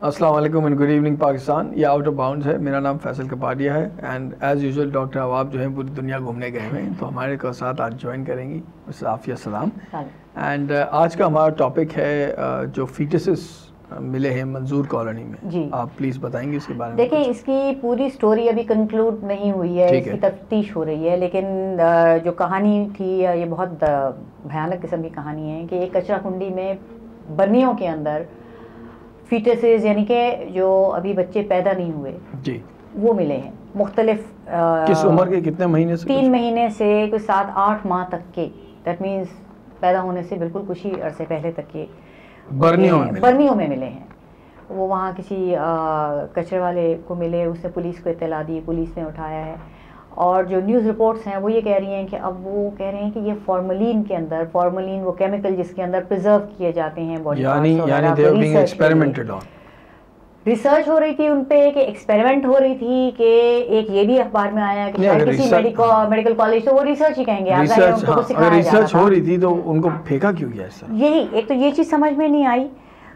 अस्सलाम वालेकुम and good evening Pakistan. ये आउट ऑफ बाउंड्स है। मेरा नाम फैसल कपाडिया है एंड एज़ यूजुअल डॉक्टर अवाब जो है पूरी दुनिया घूमने गए हुए हैं, तो हमारे को साथ आज ज्वाइन करेंगी मिस आफिया सलाम। एंड आज का हमारा टॉपिक है जो फीटसेस मिले हैं मंजूर कॉलोनी में जी। आप प्लीज़ बताएंगे इसके बारे में। देखिए, इसकी पूरी स्टोरी अभी कंक्लूड नहीं हुई है, इसकी तफ्तीश हो रही है, लेकिन जो कहानी थी ये बहुत भयानक किस्म की कहानी है कि एक कचरा कुंडी में बर्नियों के अंदर फीटसेस यानी कि जो अभी बच्चे पैदा नहीं हुए जी वो मिले हैं। मुख्तलिफ किस उम्र के, कितने महीने से? 3 महीने से कुछ 7-8 माह तक के, दैट मीन्स पैदा होने से बिल्कुल कुछ ही अरसे पहले तक के बर्नियों में मिले हैं। वो वहाँ किसी कचरे वाले को मिले, उसने पुलिस को इत्तला दी, पुलिस ने उठाया है। और जो न्यूज़ रिपोर्ट्स हैं वो ये कह रही हैं कि अब वो कह रहे हैं कि ये फॉर्मलिन के अंदर, फॉर्मलिन वो केमिकल जिसके अंदर प्रिजर्व किए जाते हैं बॉडी रिसर्च हो रही थी उन पे, कि एक्सपेरिमेंट हो रही थी, कि एक ये भी अखबार में आया कि किसी मेडिकल कॉलेज, तो वो रिसर्च ही कहेंगे, रिसर्च हो रही थी तो उनको फेंका क्यों गया ऐसा? यही एक तो ये चीज़ समझ में नहीं आई।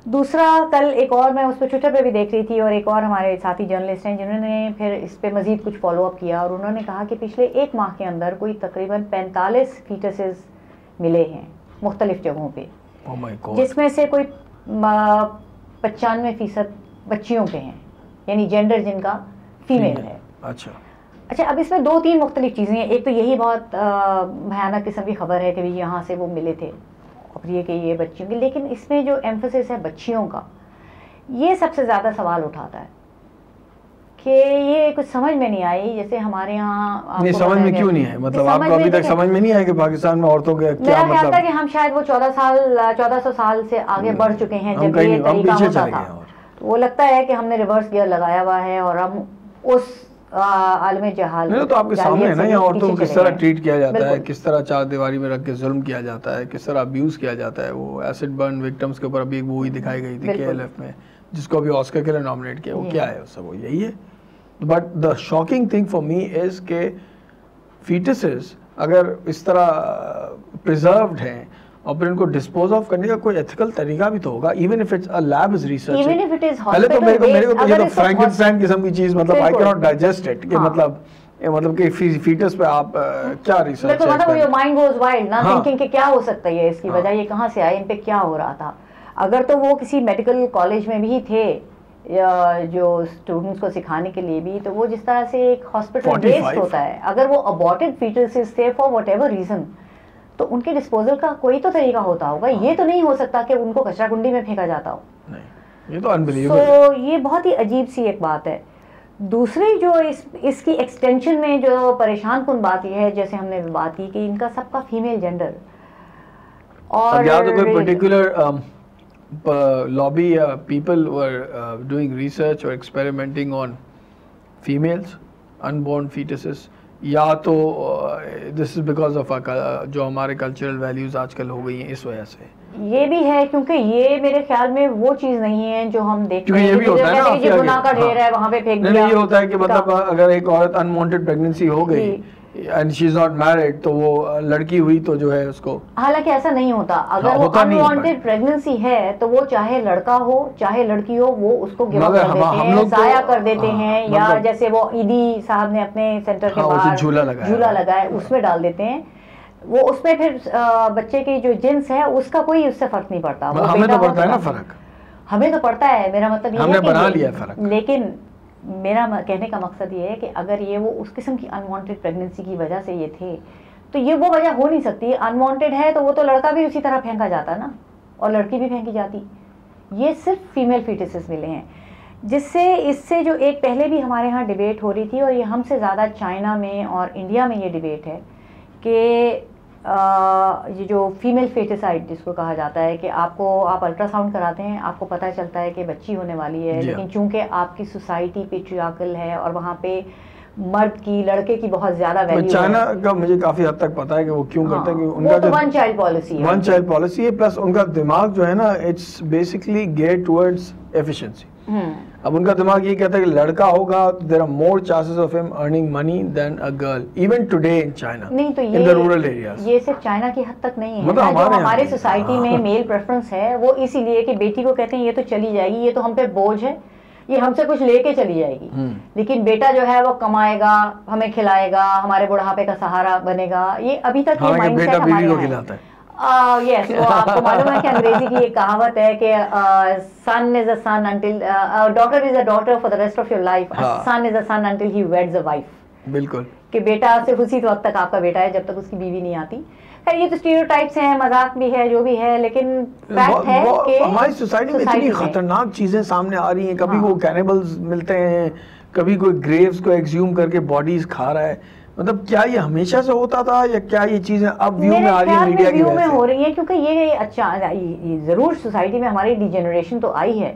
दूसरा, कल एक और मैं उस पर ट्विटर पे भी देख रही थी और एक और हमारे साथी जर्नलिस्ट हैं जिन्होंने फिर इस पे मज़ीद कुछ फॉलोअप किया और उन्होंने कहा कि पिछले 1 माह के अंदर कोई तकरीबन 45 फीटसेस मिले हैं मुख्तलिफ जगहों पे, जिसमें से कोई 95% बच्चियों के हैं, यानी जेंडर जिनका फीमेल है। अच्छा, अब इसमें 2-3 मुख्तलिफ चीज़ें हैं। एक तो यही बहुत भयानक किस्म की खबर है कि भाई यहाँ से वो मिले थे और ये कि ये बच्चियों की, लेकिन इसमें जो एम्फेसिस है बच्चियों का, ये सबसे ज़्यादा सवाल उठाता है कि ये कुछ समझ में नहीं आई। जैसे हमारे यहाँ नहीं, समझ में क्यों नहीं है? मतलब आपको अभी तक समझ में नहीं आया कि पाकिस्तान में औरतों के क्या मतलब? मेरा ख्याल था कि हम शायद वो 1400 साल से आगे बढ़ चुके हैं जब ये तरीका होता था। तो वो लगता है कि हमने रिवर्स गियर लगाया हुआ है और हम उस आलम जहाल नहीं, तो आपके सामने है ना, यहाँ औरतों को किस तरह ट्रीट किया जाता है, किस तरह चार दीवारी में रख के जुल्म किया जाता है, किस तरह अब्यूज़ किया जाता है। वो एसिड बर्न विक्टिम्स के ऊपर अभी एक मूवी दिखाई गई थी KLF में, जिसको अभी ऑस्कर के लिए नॉमिनेट किया। वो क्या है वो सब? वो यही है। But the shocking thing for me is के फीटसेस अगर इस तरह प्रिजर्व्ड हैं और फिर इनको डिस्पोज ऑफ करने का कोई एथिकल तरीका भी तो होगा, even if it's a lab is research. पहले तो मेरे को ये तो फ्रैंकेनस्टाइन किस्म की चीज, मतलब I can not digest it कि मतलब कि फीटस पे आप क्या रिसर्च है? मतलब योर माइंड गोज वाइल्ड ना, थिंकिंग कि क्या हो सकता है इसकी वजह, ये कहां से आया, इन पे क्या हो रहा था। अगर तो वो किसी मेडिकल कॉलेज में भी थे जो स्टूडेंट्स को सिखाने के लिए भी, तो वो जिस तरह से एक हॉस्पिटल बेस्ड होता है, अगर वो अबॉर्टेड फीटसेस थे फॉर व्हाटएवर रीजन, तो उनके डिस्पोजल का कोई तो तरीका होता होगा। ये तो नहीं हो सकता कि उनको कचरा कुंडी में फेंका जाता हो। नहीं, ये तो अनबिलीवेबल है। तो ये बहुत ही अजीब सी एक बात है। दूसरी जो इसकी एक्सटेंशन में जो परेशान कुन बात ये है, जैसे हमने बात की कि इनका सबका फीमेल जेंडर, और या तो कोई पर्टिकुलर लॉबी या पीपल वर डूइंग रिसर्च और एक्सपेरिमेंटिंग ऑन फीमेल्स अनबॉर्न फीटसेस, या तो दिस इज बिकॉज ऑफ जो हमारे कल्चरल वैल्यूज आजकल हो गई हैं इस वजह से। ये भी है, क्योंकि ये मेरे ख्याल में वो चीज नहीं है जो हम देखते हैं। ये भी होता है ना, जो गुनाह का ढेर है वहाँ पे फेंक दिया। ये होता है कि मतलब अगर एक औरत अनवांटेड प्रेगनेंसी हो गई and she is not married, तो वो लड़की हुई तो जो है उसको, हालांकि ऐसा नहीं होता। अगर वो अनवांटेड प्रेगनेंसी है तो वो चाहे लड़का हो चाहे लड़की हो, वो उसको गिव अप कर देते हैं, जाया कर देते हैं, या जैसे वो ईदी साहब ने अपने सेंटर के बाहर झूला लगाया उसमें डाल देते हैं। वो उसमें फिर बच्चे की जो जिन्स है उसका कोई उससे फर्क नहीं पड़ता। हमें तो पड़ता है ना फर्क, हमें तो पड़ता है। मेरा मतलब हमने बना लिया फर्क। लेकिन मेरा कहने का मकसद ये है कि अगर ये वो उस किस्म की अनवांटेड प्रेगनेंसी की वजह से ये थे, तो ये वो वजह हो नहीं सकती। अनवांटेड है तो वो तो लड़का भी उसी तरह फेंका जाता ना, और लड़की भी फेंकी जाती। ये सिर्फ फीमेल फीटसेस मिले हैं, जिससे इससे जो एक पहले भी हमारे यहाँ डिबेट हो रही थी, और ये हमसे ज़्यादा चाइना में और इंडिया में ये डिबेट है कि ये जो फीमेल फेटिसाइड जिसको कहा जाता है कि आप अल्ट्रासाउंड कराते हैं, आपको पता चलता है कि बच्ची होने वाली है, लेकिन चूंकि आपकी सोसाइटी पेट्रियार्कल है और वहाँ पे मर्द की, लड़के की बहुत ज्यादा वैल्यू है। चाइना का मुझे काफी हद तक पता है कि वो क्यों करते हैं, कि उनका तो वन चाइल्ड पॉलिसी है, प्लस उनका दिमाग जो है ना, it's basically geared towards efficiency. अब उनका दिमाग ये कहता है कि लड़का होगा there are more chances of him earning money than a girl even today in China, नहीं तो इन द रूरल एरियाज। ये सिर्फ चाइना की हद तक नहीं है, मतलब जो हमारे यहाँ सोसाइटी में मेल प्रेफरेंस है वो इसीलिए कि बेटी को कहते हैं ये तो चली जाएगी, ये तो हम पे बोझ है, ये हमसे कुछ लेके चली जाएगी, लेकिन बेटा जो है वो कमाएगा, हमें खिलाएगा, हमारे बुढ़ापे का सहारा बनेगा। ये अभी तक ये माइंडसेट बेटा बीवी को हमारे खिलाता है। यस, वो आपको मालूम है कि अंग्रेजी की एक कहावत है कि son is a son until daughter is a daughter for the rest of your life, son is a son until he weds a wife. बिल्कुल, कि बेटा सिर्फ उसी वक्त तक आपका बेटा है जब तक उसकी बीवी नहीं आती। खैर ये तो स्टीरियोटाइप्स हैं, मजाक भी है, जो भी है, लेकिन फैक्ट है कि हमारी सोसाइटी में इतनी खतरनाक चीजें सामने आ रही हैं। कभी वो कैनिबल्स मिलते हैं, कभी कोई ग्रेव्स को एक्सह्यूम करके बॉडीज खा रहा है। मतलब क्या ये हमेशा से होता था या क्या ये चीजें अब व्यू में आ रही है मीडिया की वजह से? हो रही है क्योंकि ये अच्छा जरूर सोसाइटी में हमारी डिजेनरेशन तो आई है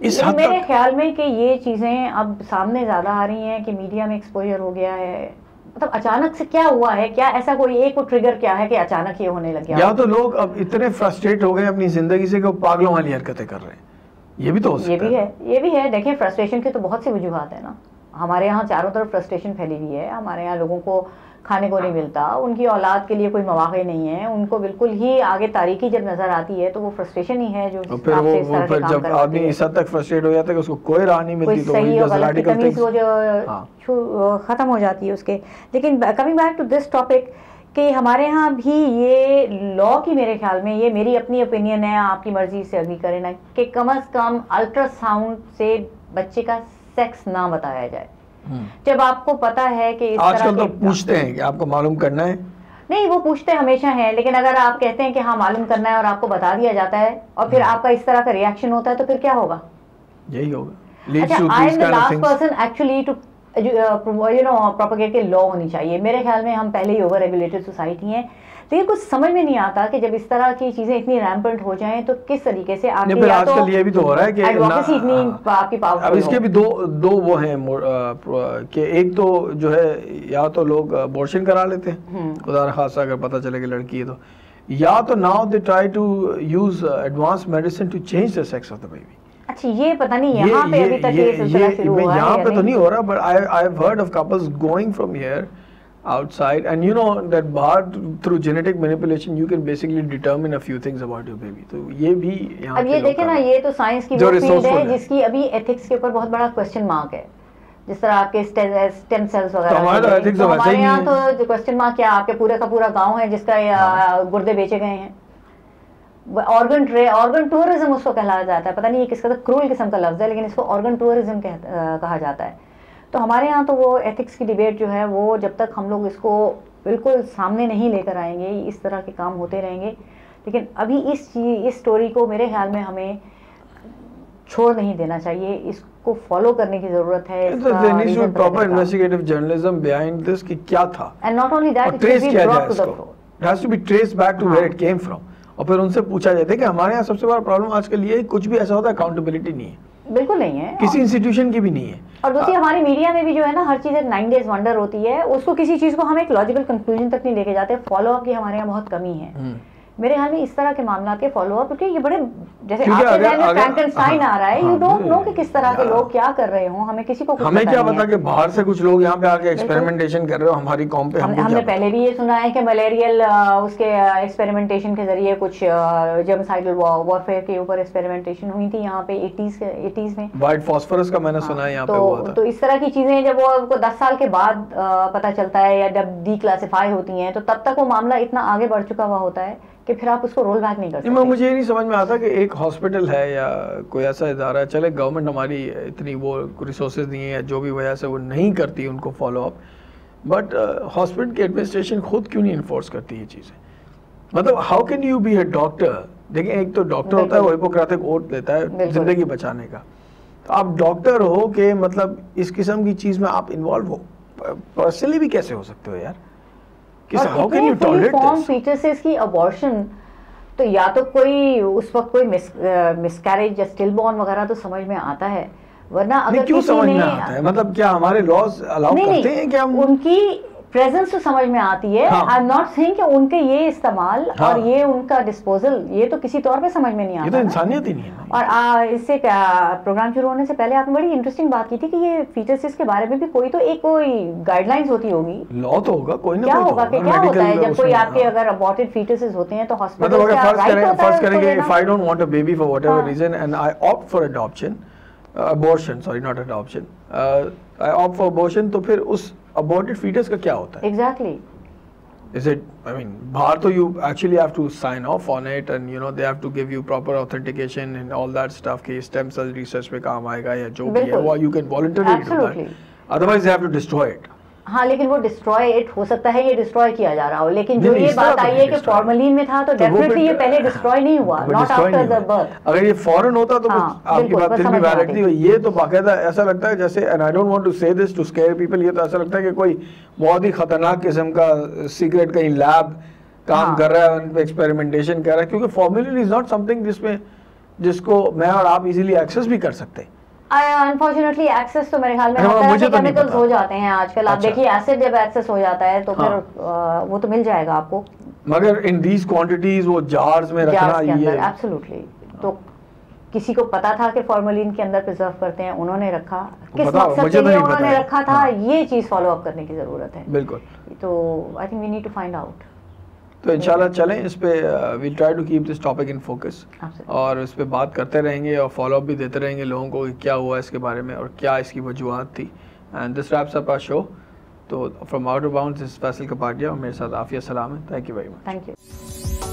इस हद मेरे ख्याल में कि ये चीजें अब सामने ज्यादा आ रही हैं कि मीडिया में एक्सपोजर हो गया है। मतलब अचानक से क्या हुआ है, क्या ऐसा कोई एक ट्रिगर क्या है कि अचानक ये होने लग गया? या तो लोग अब इतने फ्रस्ट्रेट हो गए अपनी जिंदगी से कि वो पागलों वाली हरकतें कर रहे हैं, ये भी तो हो सकता है। ये भी है। देखिए फ्रस्ट्रेशन के तो बहुत सी वजूहात है ना। हमारे यहाँ चारों तरफ फ्रस्ट्रेशन फैली हुई है। हमारे यहाँ लोगों को खाने को नहीं मिलता, उनकी औलाद के लिए कोई मौके नहीं है, उनको बिल्कुल ही आगे तारीकी जब नजर आती है तो वो फ्रस्ट्रेशन ही है जो फिर जब आदमी इस हद तक फ्रस्ट्रेट हो जाता है कि उसको कोई राह नहीं मिलती तो सही और गलत की तमीज वो जो खत्म हो जाती है उसके। लेकिन coming back to this topic कि हमारे यहाँ भी ये लॉ की, मेरे ख्याल में, ये मेरी अपनी ओपिनियन है, आपकी मर्जी से अग्री करें ना, कि कम से कम अल्ट्रासाउंड से बच्चे का सेक्स ना बताया जाए। जब आपको पता है कि इस आजकल तो पूछते हैं कि आपको मालूम करना है, नहीं वो पूछते हमेशा हैं, लेकिन अगर आप कहते हैं कि हाँ मालूम करना है और आपको बता दिया जाता है और फिर आपका इस तरह का रिएक्शन होता है तो फिर क्या होगा? यही होगा। अच्छा, I am the last person actually to propagate के लॉ होनी चाहिए। मेरे ख्याल में हम पहले ही ओवर रेगुलेटेड सोसाइटी हैं, लेकिन कुछ समझ में नहीं आता कि जब इस तरह की चीजें इतनी रैम्पेंट हो जाएं तो किस तरीके से आपकी या तो आजकल ये भी तो हो रहा है कि एडवोकेसी इतनी आपकी पावरफुल। अब इसके भी दो वो हैं कि एक तो जो है या तो लोग अबॉर्शन करा लेते हैं, खुदा न खासा अगर पता चले कि लड़की है तो, या तो now they try to use advance medicine to change the sex of the baby. अच्छा, ये पता नहीं यहाँ पे अभी तक ये सिलसिला शुरू हुआ है? यहाँ पे तो नहीं हो रहा, but I have heard of couples going from here outside, and you know that bahar through genetic manipulation you can basically determine a few things about your baby. तो ये भी यहाँ अब ये देखे ना, ये तो साइंस की वो फील्ड है जिसकी अभी एथिक्स के ऊपर बहुत बड़ा क्वेश्चन मार्क है। जिस तरह आपके स्टेम सेल्स वगैरह, तो हमारे यहाँ तो जो क्वेश्चन मार्क क्या, आपके पूरे का पूरा गांव है जिसका गुर्दे बेचे गए हैं। ऑर्गन टूरिज्म उसको कहलाया जाता है। पता नहीं ये किसका क्रूल किस्म का लफ्ज है, लेकिन इसको ऑर्गन टूरिज्म कहा जाता है। तो हमारे यहाँ तो वो एथिक्स की डिबेट जो है वो जब तक हम लोग इसको बिल्कुल सामने नहीं लेकर आएंगे इस तरह के काम होते रहेंगे। लेकिन अभी इस स्टोरी को मेरे ख्याल में हमें छोड़ नहीं देना चाहिए, इसको फॉलो करने की जरूरत है। Proper investigative journalism behind this कि क्या था, and not only that, it has to be traced back to where it came from, और फिर उनसे पूछा जाता है कि हमारे यहाँ सबसे बड़ा प्रॉब्लम आजकल ये कुछ भी ऐसा होता है अकाउंटेबिलिटी नहीं है, बिल्कुल नहीं है, किसी इंस्टीट्यूशन की भी नहीं है। और दूसरी हमारी मीडिया में भी जो है ना, हर चीज़ एक 9 डेज वंडर होती है, उसको किसी चीज़ को हम एक लॉजिकल कंक्लूजन तक नहीं लेके जाते। फॉलो अप की हमारे यहाँ बहुत कमी है। मेरे ख्याल में इस तरह के मामला के फॉलो अप, क्योंकि ये बड़े जैसे आपके ध्यान में फ्रैंकेनस्टाइन आ रहा है, यू डोंट नो कि किस तरह के लोग क्या कर रहे हो, हमें किसी को कुछ हमें क्या पता कि बाहर से कुछ लोग यहाँ पे आके एक्सपेरिमेंटेशन कर रहे हो हमारी कॉम पे। हमने पहले भी ये सुना है कि मलेरियल उसके एक्सपेरिमेंटेशन के जरिए कुछ जर्मिसाइडल वॉरफेयर के ऊपर एक्सपेरिमेंटेशन हुई थी यहाँ पे 80s में। व्हाइट फास्फोरस का मैंने सुना है यहाँ पे हुआ था। तो इस तरह की चीजें जब वो 10 साल के बाद पता चलता है या जब डीक्लासिफाई होती हैं, तो तब तक वो मामला इतना आगे बढ़ चुका हुआ होता है कि फिर आप उसको रोल बैक नहीं कर सकते। मुझे ये नहीं समझ में आता कि एक हॉस्पिटल है या कोई ऐसा इदारा है, चले गवर्नमेंट हमारी इतनी वो रिसोर्सेज नहीं है या जो भी वजह से वो नहीं करती उनको फॉलो अप, बट हॉस्पिटल की एडमिनिस्ट्रेशन खुद क्यों नहीं इन्फोर्स करती ये चीज़ें? मतलब how can you be a doctor? देखिए, एक तो डॉक्टर होता है वो हिपोक्रेटिक ओथ लेता है जिंदगी बचाने का, तो आप डॉक्टर हो कि मतलब इस किस्म की चीज़ में आप इन्वॉल्व हो, पर्सनली भी कैसे हो सकते हो यार? How can you tolerate this? Foetuses की अबॉर्शन तो या तो कोई उस वक्त कोई मिसकैरेज या स्टिलबॉर्न वगैरह तो समझ में आता है, वरना अगर क्यों समझ में आता है? मतलब क्या हमारे लॉज अलाउ करते हैं कि हम उनकी प्रेजेंस तो समझ में आती है। आई एम नॉट सेइंग कि उनके ये इस्तेमाल और ये उनका डिस्पोजल ये तो किसी तौर पे समझ में नहीं आता। ये तो इंसानियत ही नहीं है। और इससे प्रोग्राम शुरू होने से पहले आपने बड़ी इंटरेस्टिंग बात की थी कि ये फीटसेस के बारे में भी कोई गाइडलाइंस होती होगी, लॉ तो होगा, कोई ना क्या कोई होगा कि क्या होता है जब कोई आपके अगर अबॉर्टेड फीटसेस होते हैं तो हॉस्पिटल मतलब का राइट होता है। फर्स्ट करेंगे if I don't want a baby for whatever reason and I opt for adoption, abortion, sorry not adoption, I opt for abortion, तो फिर उस अबॉर्टेड फीटस का क्या होता है? Exactly. Is it, I mean, बाहर तो you actually have to sign off on it and you know they have to give you proper authentication and all that stuff कि stem cell research में काम आएगा या जो भी है वो you can voluntarily do that. Otherwise they have to destroy it. हाँ, लेकिन वो डिस्ट्रॉय इट हो सकता है, ये डिस्ट्रॉय किया जा रहा हो, लेकिन जो ये बात आई है कि फॉर्मलिन में था तो डेफिनेटली ये पहले डिस्ट्रॉय नहीं हुआ, नॉट आफ्टर द बर्थ। अगर ये फॉरेन होता तो आपकी बात फिर भी वैलिड थी। ये तो बाकायदा ऐसा लगता है जैसे, and I don't want to say this to scare people, ये तो ऐसा लगता है कि कोई बहुत ही खतरनाक किस्म का सीक्रेट कहीं लैब काम कर रहा है, एक्सपेरिमेंटेशन कर रहा है, क्योंकि फॉर्मलिन इज नॉट समथिंग जिसको मैं और आप इजीली एक्सेस भी कर सकते हैं। अनफॉर्चुनेटली एक्सेस तो मेरे ख्याल में होता है, केमिकल्स हो जाते हैं आजकल। आप देखिए एसिड जब एक्सेस हो जाता है तो फिर वो तो मिल जाएगा आपको, मगर इन दीज क्वांटिटीज वो जार्स में रखना ये एब्सोल्युटली। तो किसी को पता था कि फॉर्मलिन के अंदर प्रिजर्व करते हैं, उन्होंने रखा, किस मकसद के लिए उन्होंने रखा था, ये चीज फॉलो अप करने की जरूरत है। बिल्कुल। तो I think we need to find out. तो इंशाल्लाह चलें इस पे, we'll try to keep this topic in focus और इस पे बात करते रहेंगे और फॉलो अप भी देते रहेंगे लोगों को कि क्या हुआ इसके बारे में और क्या इसकी वजूहत थी। And this wraps up our show. तो from outer bounds this Faisal Kapadia और मेरे साथ आफिया सलाम है। Thank you very much. Thank you.